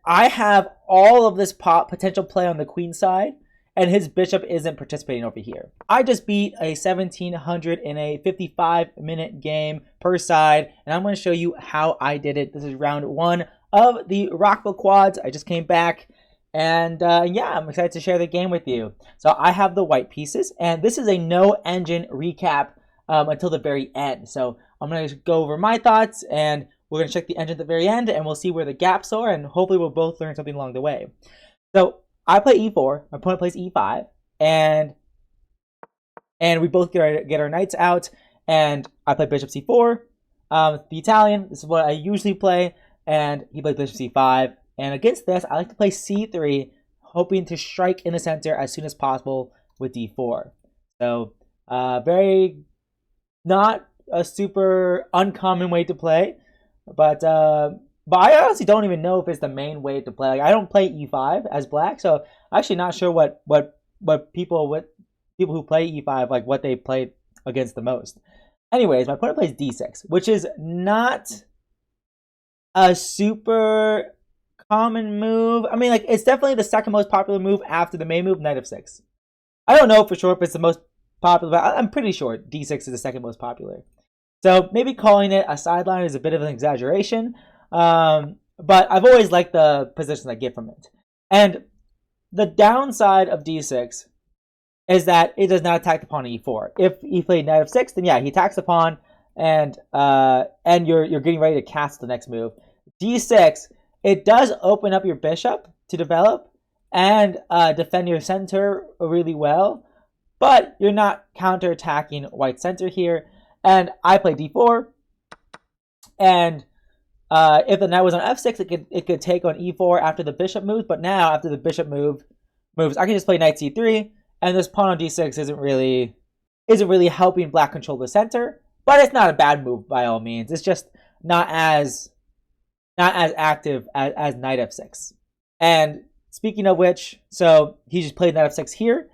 I have all of this potential play on the queen side, and his bishop isn't participating over here. I just beat a 1700 in a 55-minute game per side, and I'm going to show you how I did it. This is round 1 of the Rockville Quads. I just came back, and yeah, I'm excited to share the game with you. So I have the white pieces, and this is a no engine recap until the very end. So I'm going to go over my thoughts, and we're going to check the engine at the very end, and we'll see where the gaps are, and hopefully we'll both learn something along the way. So I play e4, my opponent plays e5, and we both get our knights out, and I play bishop c4. The Italian, this is what I usually play, and he plays bishop c5. And against this, I like to play c3, hoping to strike in the center as soon as possible with d4. So very not a super uncommon way to play, but I honestly don't even know if it's the main way to play. Like, I don't play e5 as black, so I'm actually not sure what people who play e5, like, what they play against the most. Anyways, my opponent plays d6, which is not a super common move. I mean, like, it's definitely the second most popular move after the main move, knight of 6. I don't know for sure if it's the most popular, but I'm pretty sure d6 is the second most popular. So maybe calling it a sideline is a bit of an exaggeration, but I've always liked the positions I get from it. And the downside of d6 is that it does not attack the pawn on e4. If he played knight of 6, then yeah, he attacks the pawn, and you're getting ready to cast the next move. d6, it does open up your bishop to develop and defend your center really well, but you're not counterattacking white center here. And I play d4, and if the knight was on f6, it could take on e4 after the bishop moves. But now, after the bishop moves, I can just play knight c3, and this pawn on d6 isn't really helping black control the center. But it's not a bad move by all means. It's just not as active as knight f6. And speaking of which, so he just played knight f6 here,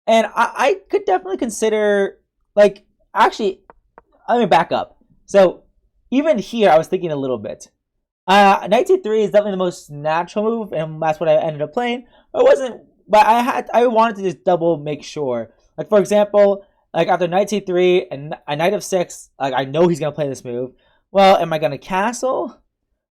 and I could definitely consider, like, actually, let me back up. So even here, I was thinking a little bit. Knight c3 is definitely the most natural move, and that's what I ended up playing. But it wasn't. But I wanted to just double make sure. Like, for example, like after knight c3 and a knight of 6, like, I know he's gonna play this move. Well, am I gonna castle?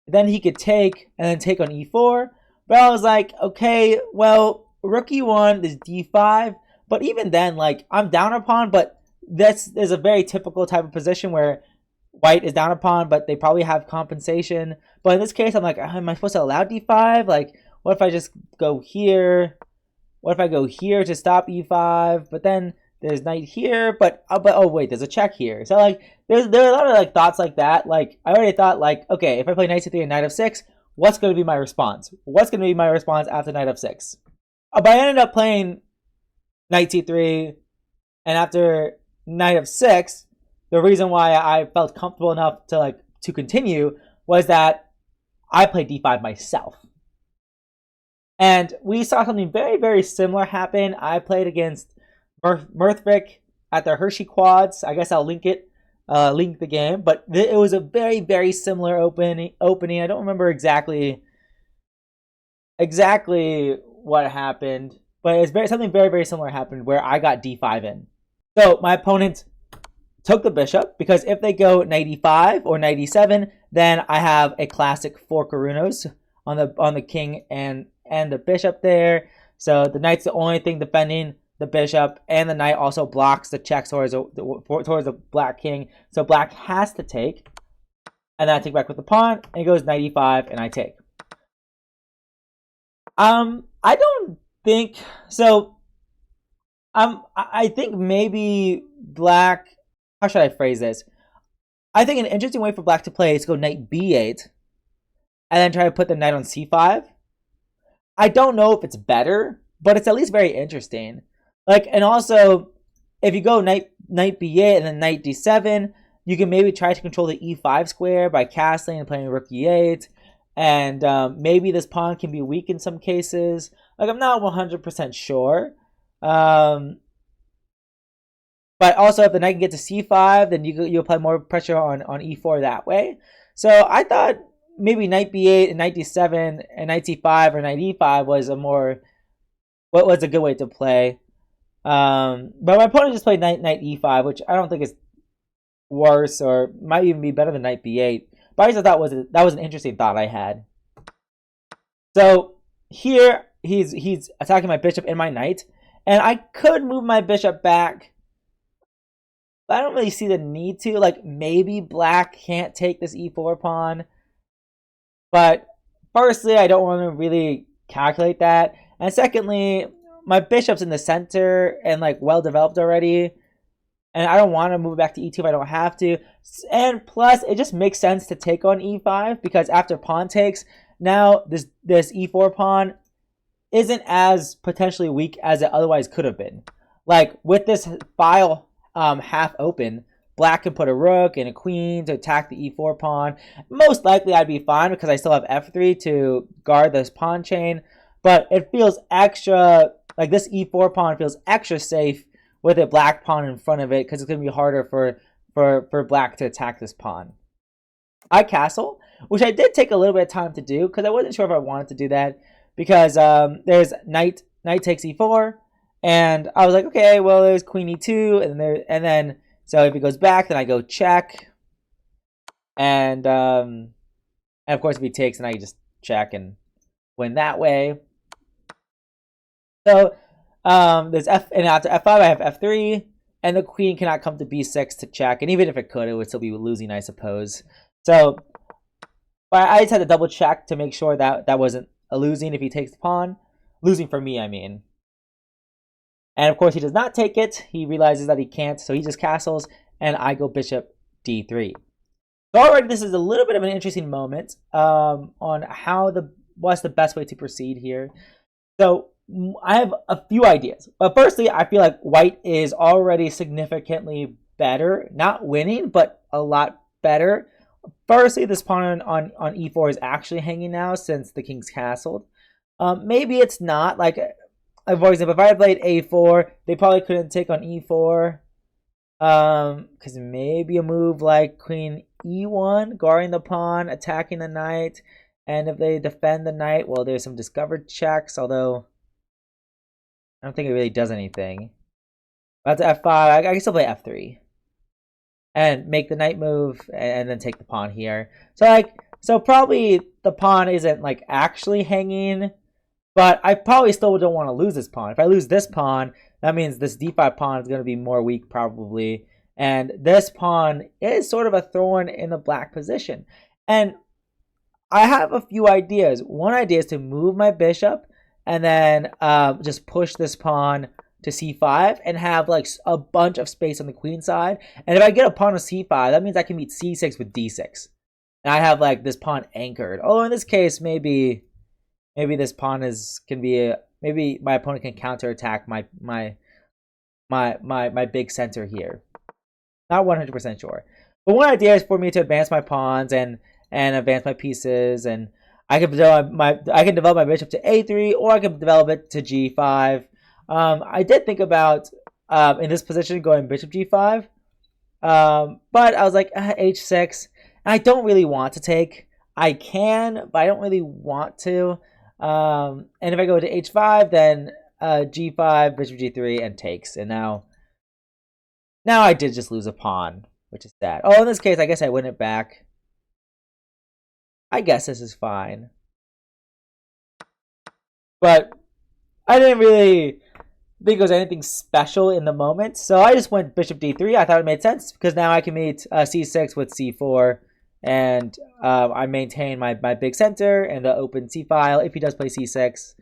Then he could take and then take on e4. But I was like, okay, well, rook e1 is d5. But even then, like, I'm down a pawn, but this is a very typical type of position where white is down a pawn, but they probably have compensation. But in this case, I'm like, am I supposed to allow d5? Like, what if I just go here? What if I go here to stop e5? But then there's knight here, but oh wait, there's a check here. So, like, there are a lot of, like, thoughts like that. Like, I already thought, like, okay, if I play knight c3 and knight of 6, what's going to be my response? What's going to be my response after knight of 6? But I ended up playing knight c3, and after knight of 6, the reason why I felt comfortable enough to continue was that I played d5 myself. And we saw something very, very similar happen. I played against Murthvik at the Hershey Quads. I guess I'll link the game. But it was a very, very similar opening. I don't remember exactly what happened, but it's something very, very similar happened where I got d5 in. So my opponent took the bishop, because if they go knight e5 or knight e7, then I have a classic 4 Karunos on the king and the bishop there. So the knight's the only thing defending the bishop, and the knight also blocks the check towards the black king. So black has to take, and then I take back with the pawn, and it goes knight e5, and I take. I don't think so. I think maybe black. How should I phrase this? I think an interesting way for black to play is to go knight b8, and then try to put the knight on c5. I don't know if it's better, but it's at least very interesting. Like, and also, if you go knight b8 and then knight d7, you can maybe try to control the e5 square by castling and playing rook e8. And maybe this pawn can be weak in some cases. Like, I'm not 100% sure. But also, if the knight can get to c5, then you apply more pressure on e4 that way. So I thought maybe knight b8 and knight d7 and knight c5 or knight e5 was what was a good way to play. But my opponent just played knight e5, which I don't think is worse or might even be better than knight b8. But I just thought that was an interesting thought I had. So here he's attacking my bishop and my knight, and I could move my bishop back, but I don't really see the need to. Like, maybe black can't take this e4 pawn, but firstly, I don't want to really calculate that, and secondly, my bishop's in the center and like well developed already, and I don't want to move it back to e2 if I don't have to. And plus, it just makes sense to take on e5 because after pawn takes, now this e4 pawn isn't as potentially weak as it otherwise could have been. Like, with this file half open, black can put a rook and a queen to attack the e4 pawn. Most likely I'd be fine because I still have f3 to guard this pawn chain. But it feels extra, like this e4 pawn feels extra safe with a black pawn in front of it because it's going to be harder for black to attack this pawn. I castle, which I did take a little bit of time to do because I wasn't sure if I wanted to do that because there's knight takes e4, and I was like, okay, well, there's queen e2, and then so if it goes back, then I go check, and of course if he takes, then I just check and win that way. So there's f, and after f5 I have f3, and the queen cannot come to b6 to check, and even if it could, it would still be losing, I suppose. So, but I just had to double check to make sure that that wasn't a losing if he takes the pawn. Losing for me, I mean. And of course he does not take it. He realizes that he can't, so he just castles, and I go bishop d3. So already this is a little bit of an interesting moment on what's the best way to proceed here. So I have a few ideas. But firstly, I feel like white is already significantly better. Not winning, but a lot better. Firstly, this pawn on e4 is actually hanging now since the king's castled. Maybe it's not. Like, for example, if I had played a4, they probably couldn't take on e4. Because maybe a move like queen e1, guarding the pawn, attacking the knight. And if they defend the knight, well, there's some discovered checks, although I don't think it really does anything. That's f5. I can still play f3. And make the knight move, and then take the pawn here. So probably the pawn isn't like actually hanging, but I probably still don't want to lose this pawn. If I lose this pawn, that means this d5 pawn is going to be more weak probably, and this pawn is sort of a thorn in the black position. And I have a few ideas. One idea is to move my bishop and then just push this pawn to c5 and have like a bunch of space on the queen side. And if I get a pawn to c5, that means I can beat c6 with d6. And I have like this pawn anchored. Oh, in this case, maybe this pawn maybe my opponent can counterattack my big center here. Not 100% sure. But one idea is for me to advance my pawns and advance my pieces, and I can develop my bishop to a3, or I can develop it to g5. I did think about in this position going bishop g5, but I was like h6. And I don't really want to take. I can, but I don't really want to. And if I go to h5, then g5, bishop g3, and takes. And now I did just lose a pawn, which is sad. Oh, in this case, I guess I win it back. I guess this is fine. But I didn't really think it was anything special in the moment, so I just went bishop d3. I thought it made sense because now I can meet c6 with c4, and I maintain my big center and the open c file if he does play c6.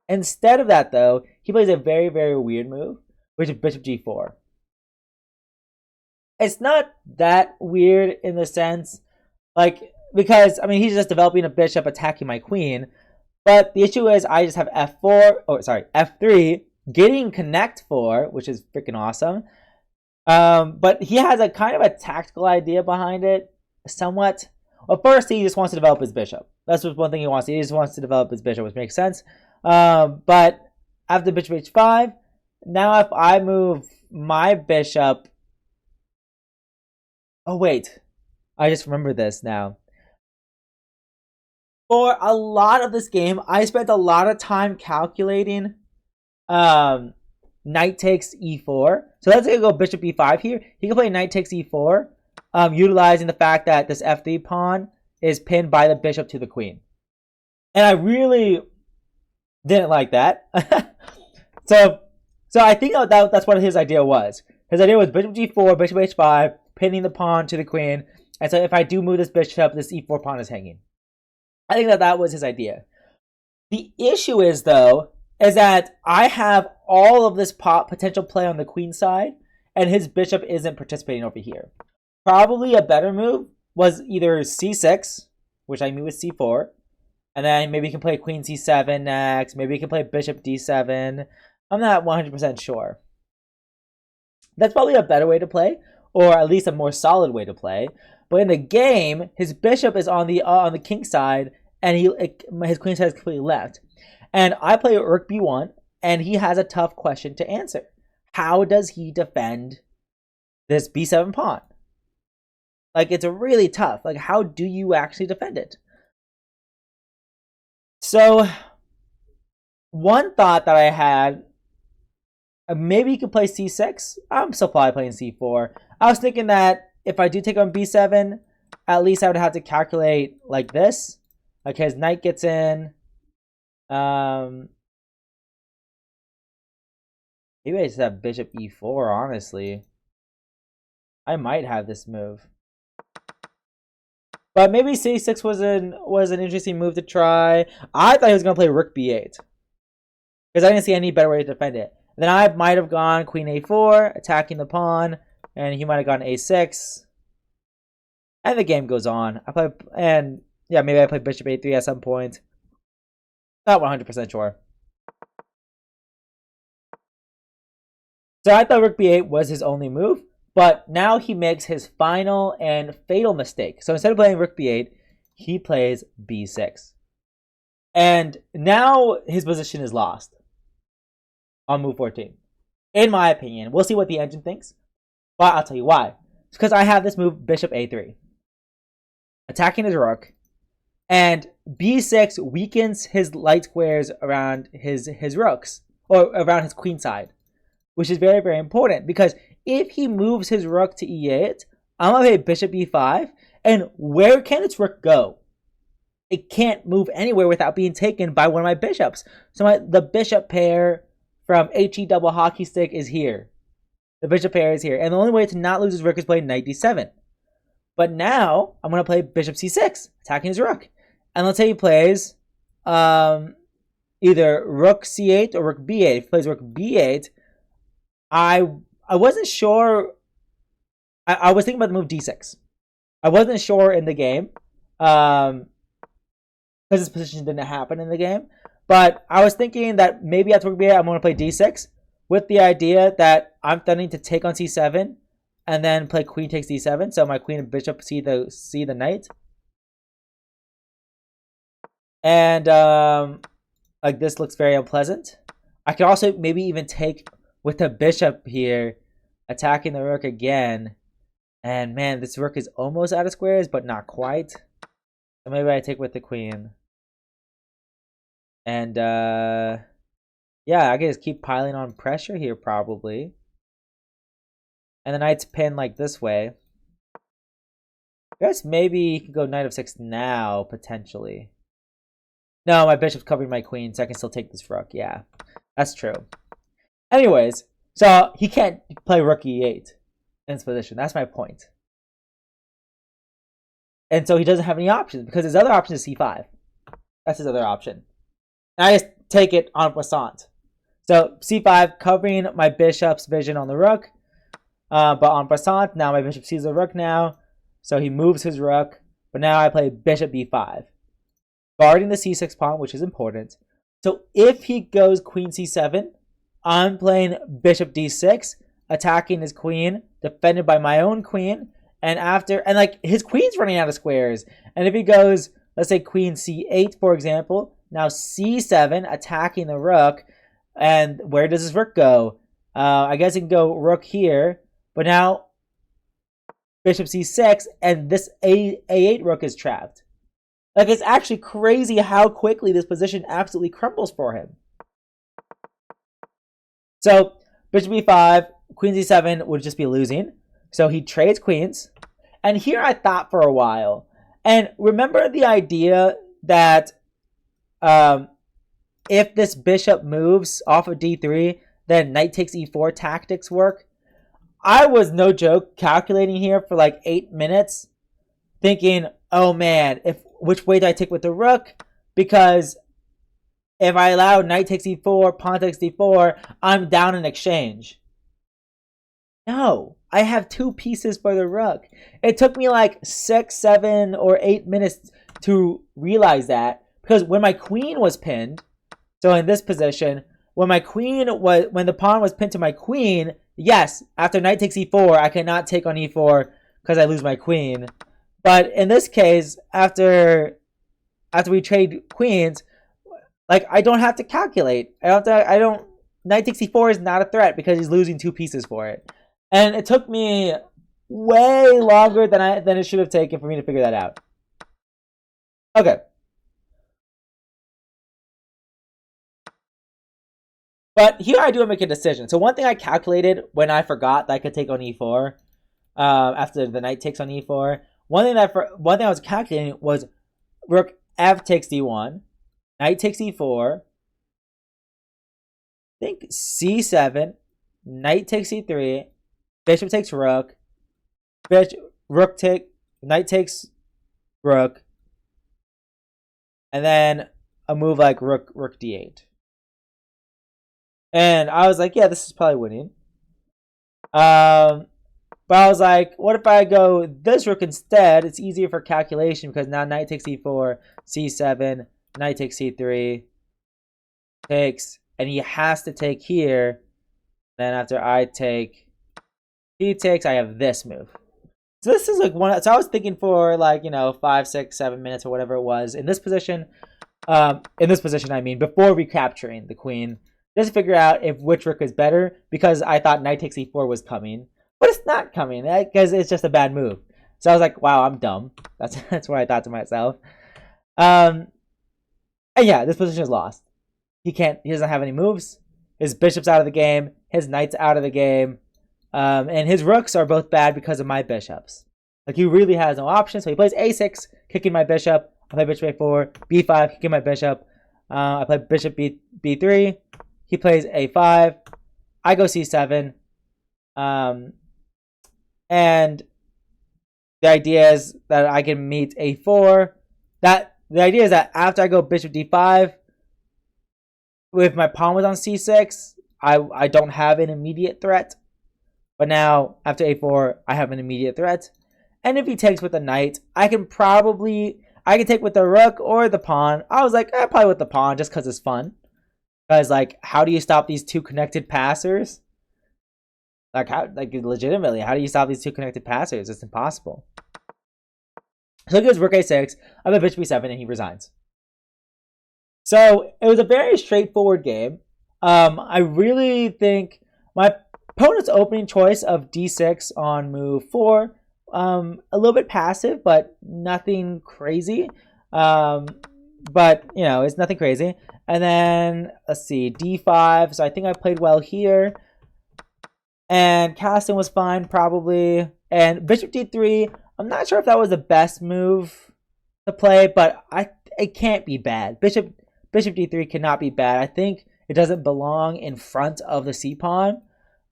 Instead of that, though, he plays a very, very weird move, which is bishop g4. It's not that weird in the sense, like, because, I mean, he's just developing a bishop attacking my queen. But the issue is I just have f3, getting connect 4, which is freaking awesome. But he has a kind of a tactical idea behind it, somewhat. Well, first, he just wants to develop his bishop. That's just one thing he wants. He just wants to develop his bishop, which makes sense. But after bishop h5, now if I move my bishop... Oh, wait. I just remember this now. For a lot of this game, I spent a lot of time calculating knight takes e4. So let's say go bishop e5 here. He can play knight takes e4, utilizing the fact that this f3 pawn is pinned by the bishop to the queen. And I really didn't like that. so I think that's what his idea was. His idea was bishop g4, bishop h5, pinning the pawn to the queen. And so if I do move this bishop, this e4 pawn is hanging. I think that was his idea. The issue is, though, is that I have all of this potential play on the queen side, and his bishop isn't participating over here. Probably a better move was either c6, which I mean with c4, and then maybe he can play queen c7 next. Maybe he can play bishop d7. I'm not 100% sure. That's probably a better way to play, or at least a more solid way to play. But in the game, his bishop is on the king side, and his queen side is completely left. And I play rook b1, and he has a tough question to answer. How does he defend this b7 pawn? Like, it's a really tough. Like, how do you actually defend it? So, one thought that I had, maybe he could play c6. I'm still probably playing c4. I was thinking that if I do take on b7, at least I would have to calculate like this. Like his knight gets in. Maybe I just have bishop e4, honestly. I might have this move. But maybe c6 was an interesting move to try. I thought he was going to play rook b8. Because I didn't see any better way to defend it. And then I might have gone queen a4, attacking the pawn. And he might have gone a6. And the game goes on. Maybe I play bishop a3 at some point. Not 100% sure. So I thought rook b8 was his only move. But now he makes his final and fatal mistake. So instead of playing rook b8, he plays b6. And now his position is lost on move 14. In my opinion. We'll see what the engine thinks. But I'll tell you why. It's because I have this move, bishop a3. Attacking his rook. And b6 weakens his light squares around his rooks. Or around his queen side. Which is very, very important. Because if he moves his rook to e8, I'm going to play bishop e5. And where can its rook go? It can't move anywhere without being taken by one of my bishops. So the bishop pair from HE double hockey stick is here. The bishop pair is here. And the only way to not lose his rook is play knight d7. But now, I'm going to play bishop c6, attacking his rook. And let's say he plays either rook c8 or rook b8. If he plays rook b8, I wasn't sure. I was thinking about the move d6. I wasn't sure in the game. Because this position didn't happen in the game. But I was thinking that maybe after rook b8, I'm going to play d6. With the idea that I'm threatening to take on c7 and then play queen takes d7, so my queen and bishop see the knight. And like this looks very unpleasant. I could also maybe even take with the bishop here, attacking the rook again. And man, this rook is almost out of squares, but not quite. So maybe I take with the queen. And yeah, I can just keep piling on pressure here, probably. And the knight's pinned like this way. I guess maybe you can go knight of 6 now, potentially. No, my bishop's covering my queen, so I can still take this rook. Yeah, that's true. Anyways, so he can't play rook e8 in this position. That's my point. And so he doesn't have any options, because his other option is c5. That's his other option. And I just take it en passant. So c5 covering my bishop's vision on the rook. But en passant, now my bishop sees the rook now. So he moves his rook. But now I play bishop b5. Guarding the c6 pawn, which is important. So if he goes queen c7, I'm playing bishop d6, attacking his queen, defended by my own queen. And like his queen's running out of squares. And if he goes, let's say queen c8, for example, now c7, attacking the rook. And where does this rook go? I guess it can go rook here. But now bishop c6, and this a8 rook is trapped. Like, it's actually crazy how quickly this position absolutely crumbles for him. So, bishop b5, queen c7 would just be losing. So he trades queens. And here I thought for a while. And remember the idea that if this bishop moves off of d3, then knight takes e4 tactics work. I was, no joke, calculating here for like 8 minutes, thinking, oh man, which way do I take with the rook? Because if I allow knight takes e4, pawn takes d4, I'm down in exchange. No, I have 2 pieces for the rook. It took me like 6, 7, or 8 minutes to realize that, because when my queen was pinned, so in this position, when the pawn was pinned to my queen, yes, after knight takes e4, I cannot take on e4 because I lose my queen. But in this case, after we trade queens, like, I don't have to calculate. Knight takes e4 is not a threat because he's losing 2 pieces for it. And it took me way longer than it should have taken for me to figure that out. Okay. But here I do make a decision. So one thing I calculated when I forgot that I could take on e4 after the knight takes on e4. One thing I was calculating was rook f takes d1, knight takes e4, I think c7, knight takes e3, bishop takes rook, knight takes rook, and then a move like rook d8. And I was like, yeah, this is probably winning. But I was like, what if I go this rook instead? It's easier for calculation because now knight takes e4, c7, knight takes c3, takes, and he has to take here. Then after I take, he takes, I have this move. So this is like so I was thinking for like, 5, 6, 7 minutes or whatever it was in this position. I mean, before recapturing the queen, just to figure out which rook is better, because I thought knight takes e4 was coming, but it's not coming because it's just a bad move. So I was like, wow, I'm dumb. That's what I thought to myself. And yeah, this position is lost. He doesn't have any moves. His bishop's out of the game. His knight's out of the game. And his rooks are both bad because of my bishops. Like, he really has no option. So he plays a6, kicking my bishop. I play bishop a4, b5, kicking my bishop. I play bishop b3. He plays a5. I go c7. And the idea is that I can meet a4. The idea is that after I go bishop d5, if my pawn was on c6, I don't have an immediate threat. But now, after a4, I have an immediate threat. And if he takes with the knight, I can take with the rook or the pawn. I was like, probably with the pawn just because it's fun. Because, like, how do you stop these 2 connected passers? Legitimately, how do you stop these 2 connected passers? It's impossible. So he goes rook a6, I have bishop b7, and he resigns. So it was a very straightforward game. I really think my opponent's opening choice of d6 on move 4, a little bit passive, but nothing crazy. But, it's nothing crazy. And then, let's see, d5. So I think I played well here. And casting was fine, probably. And bishop d3, I'm not sure if that was the best move to play, but it can't be bad. Bishop d3 cannot be bad. I think it doesn't belong in front of the c-pawn.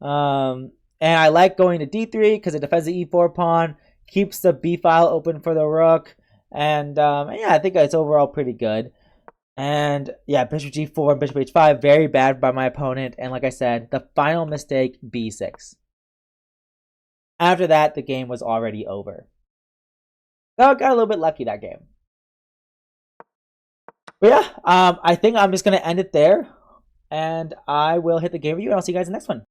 And I like going to d3 because it defends the e4 pawn, keeps the b file open for the rook. And yeah, I think it's overall pretty good. And yeah, bishop g4 and bishop h5, very bad by my opponent. And like I said, the final mistake, b6. After that, the game was already over. So I got a little bit lucky that game. But yeah, I think I'm just going to end it there. And I will hit the game review, and I'll see you guys in the next one.